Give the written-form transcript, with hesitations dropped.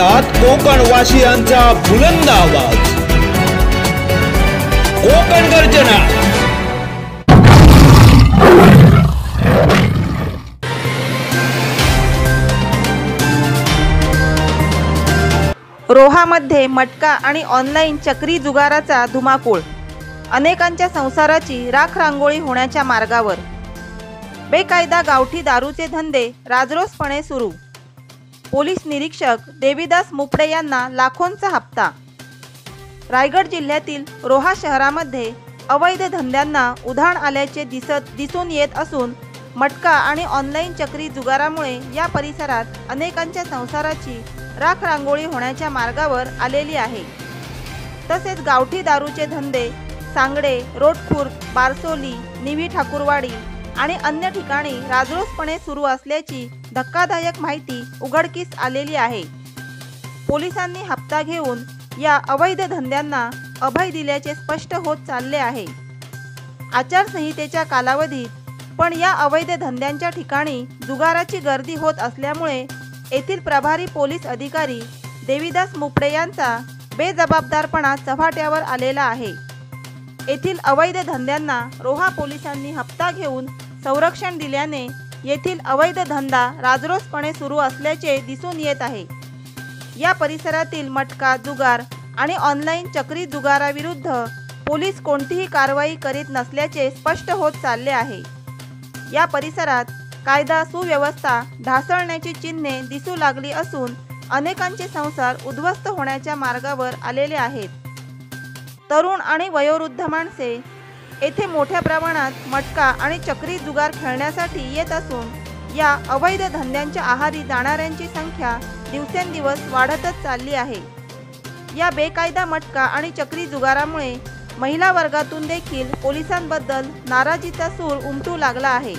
ऐकतात कोकणवासियांचा बुलंद आवाज, कोकण गर्जना। रोहामध्ये मटका आणि ऑनलाईन चक्री जुगाराचा धुमाकूळ, अनेकांच्या संसाराची राखरांगोळी होण्याच्या मार्गावर। बेकायदा गावठी दारूचे धंदे राजरोसपणे सुरू, पोलीस निरीक्षक देवीदास मुपडे यांना लाखोंचा हप्ता। रायगड जिल्ह्यातील रोहा शहरामध्ये अवैध धंद्यांना उधाण आल्याचे दिसून येत असून मटका आणि ऑनलाईन चक्री जुगारामुळे या परिसरात अनेकांच्या संसाराची राखरांगोळी होण्याच्या मार्गावर आलेली आहे। तसेच गावठी दारूचे धंदे सांगडे, रोडखुर्द, बारसोली, निवी ठाकूरवाडी आणि अन्य ठिकाणी राजरोसपणे सुरू असल्याची धक्कादायक माहिती उघडकीस आलेली आहे। पोलिसांनी हप्ता घेऊन या अवैध धंद्यांना अभय दिल्याचे स्पष्ट होत चालले आहे। आचारसंहितेच्या कालावधीत पण या अवैध धंद्यांच्या ठिकाणी जुगाराची गर्दी होत असल्यामुळे येथील प्रभारी पोलीस अधिकारी देवीदास मुपडे यांचा बेजबाबदारपणा चव्हाट्यावर आलेला आहे। येथील अवैध धंद्यांना रोहा पोलिसांनी हप्ता घेऊन संरक्षण दिल्याने येथील अवैध धंदा राजरोसपणे सुरू असल्याचे दिसून येत आहे। या परिसरातील मटका जुगार आणि ऑनलाईन चक्री जुगाराविरुद्ध पोलीस कोणतीही कारवाई करीत नसल्याचे स्पष्ट होत चालले आहे। या परिसरात कायदा सुव्यवस्था ढासळण्याची चिन्हे दिसू लागली असून अनेकांचे संसार उद्ध्वस्त होण्याच्या मार्गावर आलेले आहेत। तरुण आणि वयोवृद्ध माणसे येथे मोठ्या प्रमाणात मटका आणि चक्री जुगार खेळण्यासाठी येत असून या अवैध धंद्यांच्या आहारी जाणाऱ्यांची संख्या दिवसेंदिवस वाढतच चालली आहे। या बेकायदा मटका आणि चक्री जुगारामुळे महिला वर्गातून देखील पोलिसांबद्दल नाराजीचा सूर उमटू लागला आहे।